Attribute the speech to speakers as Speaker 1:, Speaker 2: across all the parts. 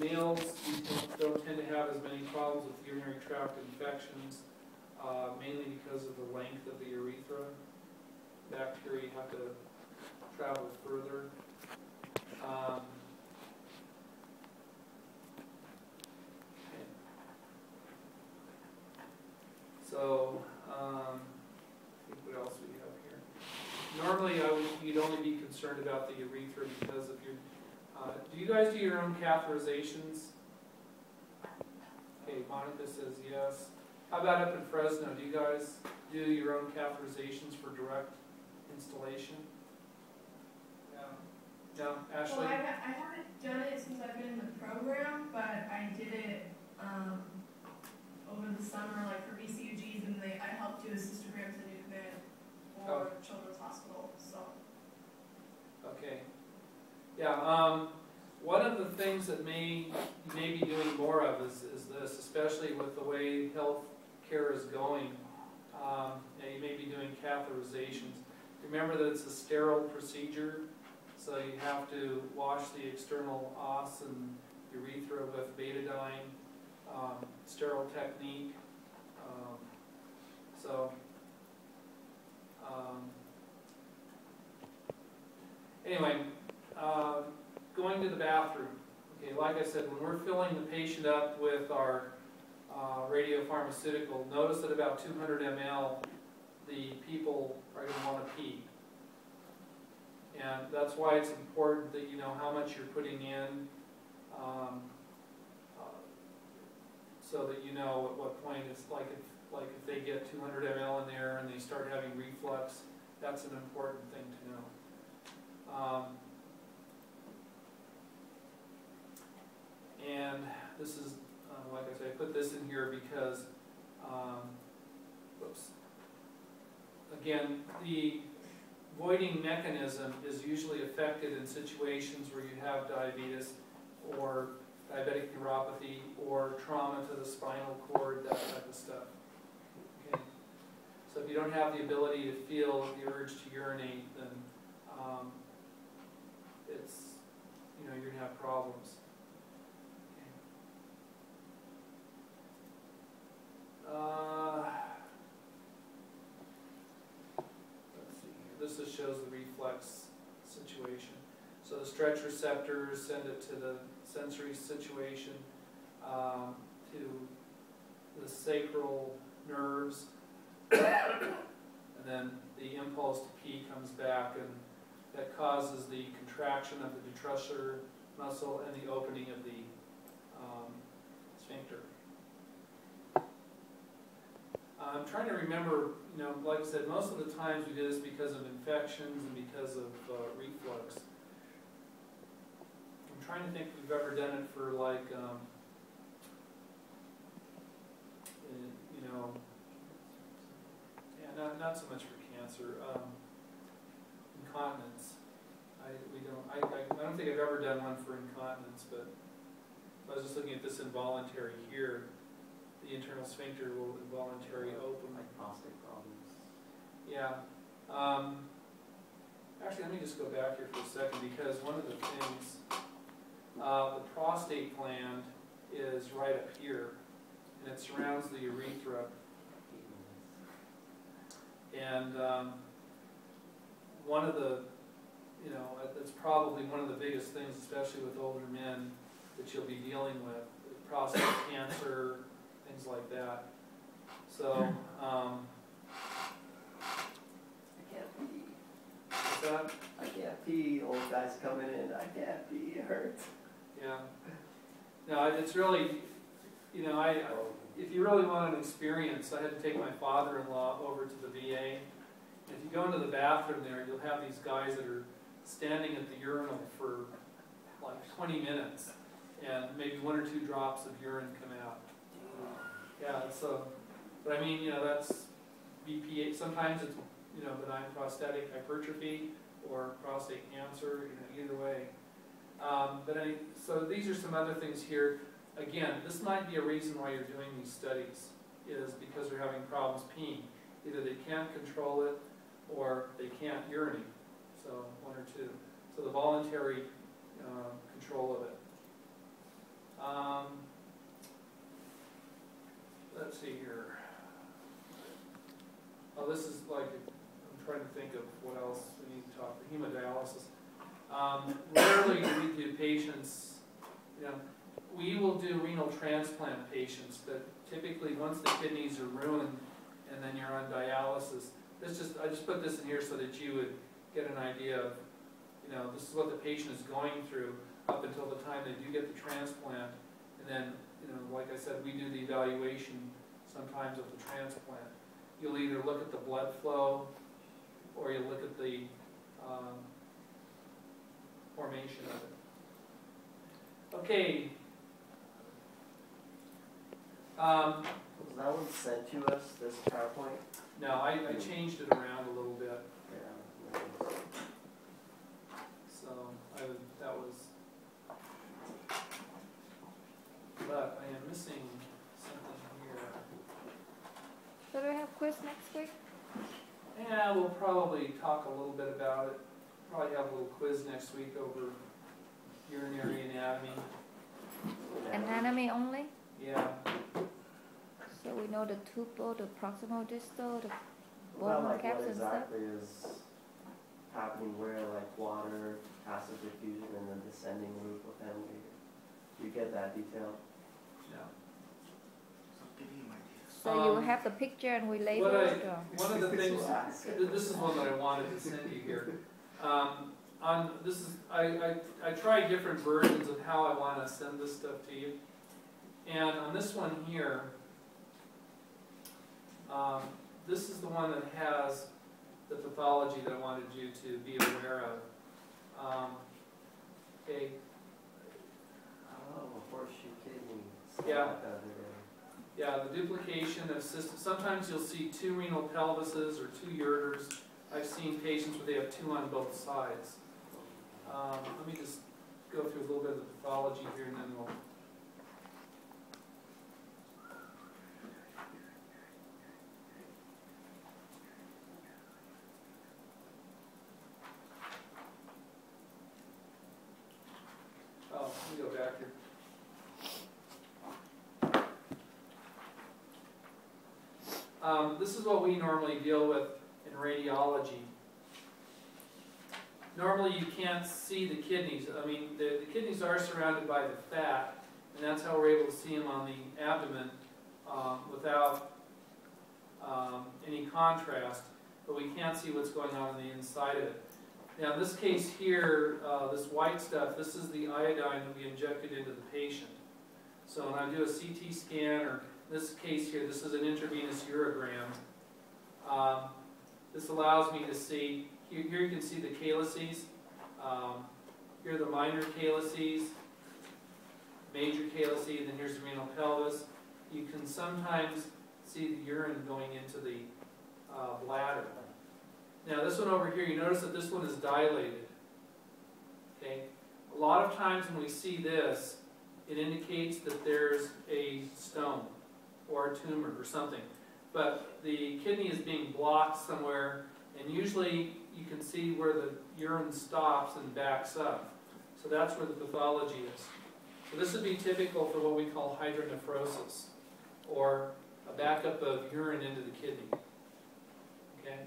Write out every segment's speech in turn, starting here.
Speaker 1: Males don't tend to have as many problems with urinary tract infections, mainly because of the length of the urethra. Bacteria have to travel further. So, I think what else we have here. Normally, you'd only be concerned about the urethra because of your. Do you guys do your own catheterizations? Okay, Monica says yes. How about up in Fresno? Do you guys do your own catheterizations for direct installation? No, Ashley?
Speaker 2: Well, I haven't done it since I've been in the program, but I did it over the summer, like for VCUGs, and I helped do cystograms at Nuc Med for Children's Hospital. So.
Speaker 1: Okay. Yeah. One of the things that you may be doing more of is this, especially with the way health care is going. You may be doing catheterizations. Remember that it's a sterile procedure, so you have to wash the external os and urethra with betadine, sterile technique. Anyway, going to the bathroom. Okay, like I said, when we're filling the patient up with our radiopharmaceutical, notice that about 200 ml, the people are going to want to pee. And that's why it's important that you know how much you're putting in, so that you know at what point it's like if they get 200 ml in there and they start having reflux, that's an important thing to know. And this is, like I said, I put this in here because, again, the voiding mechanism is usually affected in situations where you have diabetes or diabetic neuropathy or trauma to the spinal cord, that type of stuff. Okay. So if you don't have the ability to feel the urge to urinate, then you're going to have problems. Let's see here. This just shows the reflex situation. So the stretch receptors send it to the sensory situation, to the sacral nerves, and then the impulse to pee comes back, and that causes the contraction of the detrusor muscle and the opening of the sphincter. I'm trying to remember, like I said, most of the times we do this because of infections and because of reflux. I'm trying to think if we've ever done it for like, not so much for cancer. Incontinence. I don't think I've ever done one for incontinence, but I was just looking at this involuntary here. The internal sphincter will involuntarily open.
Speaker 3: Like prostate problems.
Speaker 1: Yeah. Actually, let me just go back here for a second, because one of the things, the prostate gland is right up here, and it surrounds the urethra. And one of the, that's probably one of the biggest things, especially with older men, that you'll be dealing with, prostate cancer, things like that. So,
Speaker 3: I can't pee.
Speaker 1: what's that?
Speaker 3: I can't pee. Old guys coming in. I can't pee. It hurts.
Speaker 1: Yeah. No, it's really, if you really want an experience, I had to take my father-in-law over to the VA. If you go into the bathroom there, you'll have these guys that are standing at the urinal for like 20 minutes, and maybe 1 or 2 drops of urine come out. Yeah, so, but I mean, that's BPH. Sometimes it's, benign prostatic hypertrophy or prostate cancer, either way. So these are some other things here. Again, this might be a reason why you're doing these studies, is because they're having problems peeing. Either they can't control it or they can't urinate. So 1 or 2. So the voluntary control of it. Let's see here. Oh, this is like, I'm trying to think of what else we need to talk, hemodialysis. Rarely do we do patients, you know, we will do renal transplant patients, but typically once the kidneys are ruined and then you're on dialysis, I just put this in here so that you would get an idea of, you know, this is what the patient is going through up until the time they do get the transplant. And then, you know, like I said, we do the evaluation sometimes of the transplant. You'll either look at the blood flow or you'll look at the formation of it. Okay.
Speaker 3: Was that one sent to us, this PowerPoint?
Speaker 1: No, I changed it around a little bit.
Speaker 3: Yeah.
Speaker 1: So that was, but I am missing something here.
Speaker 4: So do we have quiz next week?
Speaker 1: Yeah, we'll probably talk a little bit about it. Probably have a little quiz next week over urinary anatomy.
Speaker 4: Anatomy only?
Speaker 1: Yeah.
Speaker 4: So we know the tubal, the proximal distal, the
Speaker 3: Well,
Speaker 4: bone
Speaker 3: like
Speaker 4: caps
Speaker 3: what
Speaker 4: and stuff?
Speaker 3: exactly is happening where, like water, passive diffusion, and then descending loop within the, you get that detail?
Speaker 1: Yeah.
Speaker 4: So you will have the picture and we label
Speaker 1: What
Speaker 4: it? Or?
Speaker 1: One of the things, this is one that I wanted to send you here. I tried different versions of how I want to send this stuff to you. And on this one here, this is the one that has the pathology that I wanted you to be aware of. Okay.
Speaker 3: Oh, horseshoe kidney.
Speaker 1: Yeah.
Speaker 3: Like that,
Speaker 1: Yeah, the duplication of systems. Sometimes you'll see two renal pelvises or two ureters. I've seen patients where they have two on both sides. Let me just go through a little bit of the pathology here and then we'll... Oh, let me go back here. This is what we normally deal with in radiology. Normally you can't see the kidneys. I mean, the kidneys are surrounded by the fat, and that's how we're able to see them on the abdomen without any contrast, but we can't see what's going on the inside of it. Now in this case here, this white stuff, this is the iodine that we injected into the patient. So when I do a CT scan, or in this case here, this is an intravenous urogram. This allows me to see, here you can see the calyces. Here are the minor calyces, major calyces, and then here's the renal pelvis. You can sometimes see the urine going into the bladder. Now this one over here, you notice that this one is dilated. Okay? A lot of times when we see this, it indicates that there's a stone or a tumor or something. But the kidney is being blocked somewhere, and usually you can see where the urine stops and backs up. So that's where the pathology is. So this would be typical for what we call hydronephrosis, or a backup of urine into the kidney. Okay?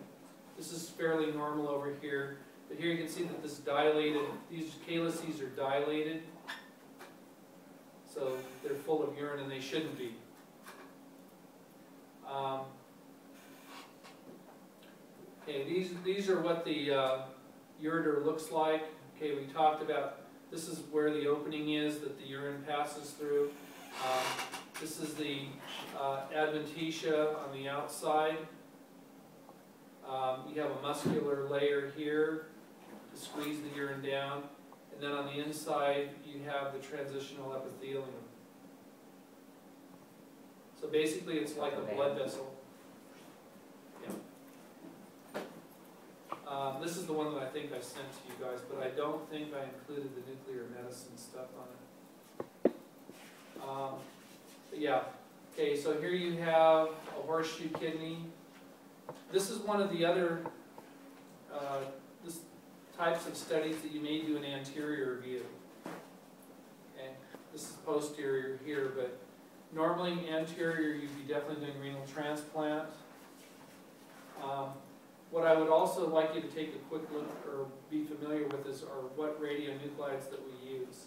Speaker 1: This is fairly normal over here, but here you can see that this dilated, these calyces are dilated, so they're full of urine and they shouldn't be. Okay, these are what the ureter looks like. Okay, we talked about, this is where the opening is that the urine passes through. This is the adventitia on the outside. You have a muscular layer here to squeeze the urine down. And then on the inside, you have the transitional epithelium. So basically, it's like a blood vessel. Yeah. This is the one that I think I sent to you guys, but I don't think I included the nuclear medicine stuff on it. But yeah. Okay, so here you have a horseshoe kidney. This is one of the other types of studies that you may do an anterior view. Okay, this is posterior here, but normally anterior, you'd be definitely doing renal transplant. What I would also like you to take a quick look or be familiar with are what radionuclides that we use.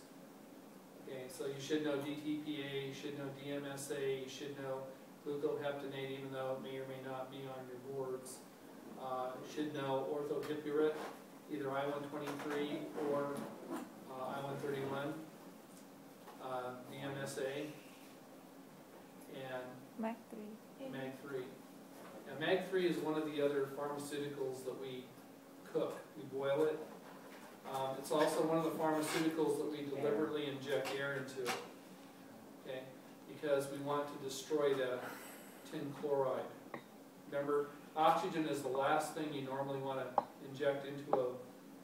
Speaker 1: Okay, so you should know DTPA, you should know DMSA, you should know glucoheptanate, even though it may or may not be on your boards. You should know orthopipirit, either I-123 or I-131, DMSA, and
Speaker 4: MAC3.
Speaker 1: MAG3. Now, MAG3 is one of the other pharmaceuticals that we cook. We boil it. It's also one of the pharmaceuticals that we deliberately inject air into, okay, because we want to destroy that tin chloride. Remember, oxygen is the last thing you normally want to inject into a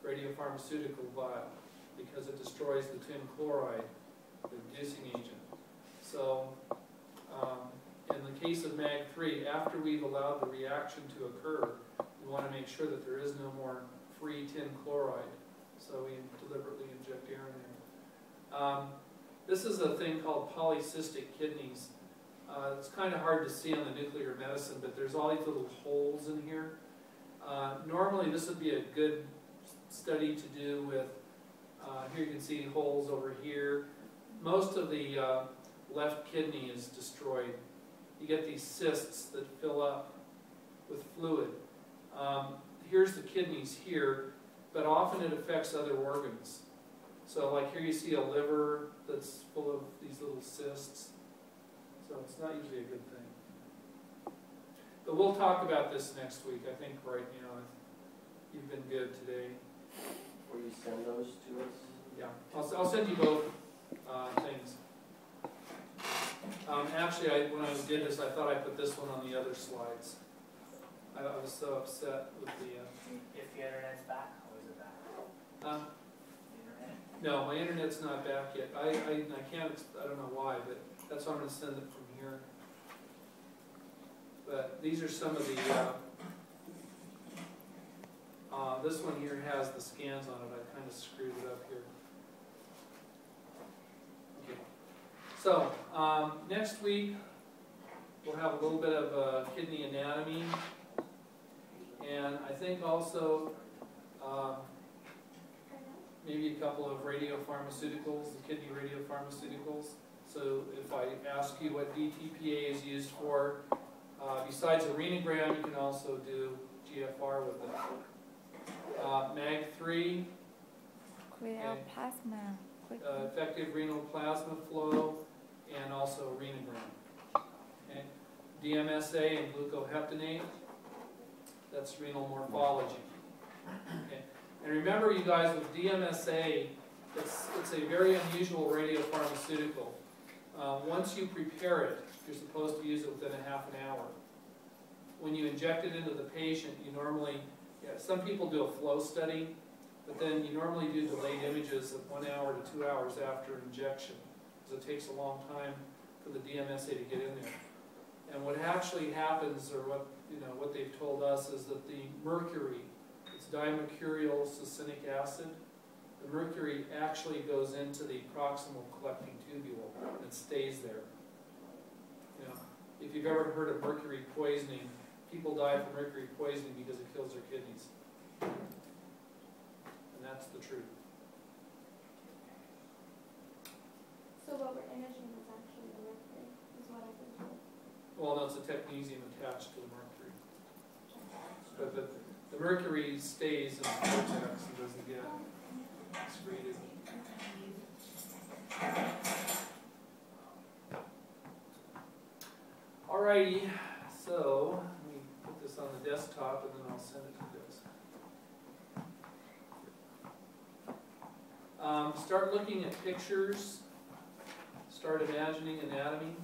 Speaker 1: radiopharmaceutical vial because it destroys the tin chloride, the reducing agent. So, in the case of MAG3, after we've allowed the reaction to occur, we want to make sure that there is no more free tin chloride. So we deliberately inject air in there. This is a thing called polycystic kidneys. It's kind of hard to see on the nuclear medicine, but there's all these little holes in here. Normally this would be a good study to do with, here you can see holes over here. Most of the left kidney is destroyed. You get these cysts that fill up with fluid. Here's the kidneys here, but often it affects other organs. So like here you see a liver that's full of these little cysts. So it's not usually a good thing. But we'll talk about this next week. I think right now you've been good today.
Speaker 3: Will you send those to us?
Speaker 1: Yeah, I'll send you both things. Actually, when I did this, I thought I put this one on the other slides. I was so upset with the...
Speaker 5: If the internet's back, how is it back? Internet?
Speaker 1: No, my internet's not back yet. I can't, I don't know why, but that's why I'm going to send it from here. But these are some of the, this one here has the scans on it. I kind of screwed it up here. Okay. So, next week, we'll have a little bit of kidney anatomy. And I think also maybe a couple of radiopharmaceuticals, the kidney radiopharmaceuticals. So if I ask you what DTPA is used for, besides arenogram, you can also do GFR with it. MAG3,
Speaker 4: Clear
Speaker 1: Okay.
Speaker 4: plasma. Quickly.
Speaker 1: effective renal plasma flow, and also arenogram. Okay. DMSA and glucoheptanate, that's renal morphology. Okay. And remember, you guys, with DMSA, it's a very unusual radiopharmaceutical. Once you prepare it, you're supposed to use it within a half an hour. When you inject it into the patient, you normally, some people do a flow study, but then you normally do delayed images of 1 hour to 2 hours after injection, because it takes a long time for the DMSA to get in there. And what actually happens, or what they've told us, is that the mercury, it's dimercurial succinic acid, the mercury actually goes into the proximal collecting tubule and it stays there. You know, if you've ever heard of mercury poisoning, people die from mercury poisoning because it kills their kidneys. And that's the truth.
Speaker 6: So what we're imaging is actually the mercury, is what I've been told.
Speaker 1: Well, no, it's a technetium attached to the mercury. But the mercury stays in the cortex and doesn't get excreted. Alrighty, so let me put this on the desktop and then I'll send it to you guys. Start looking at pictures, start imagining anatomy.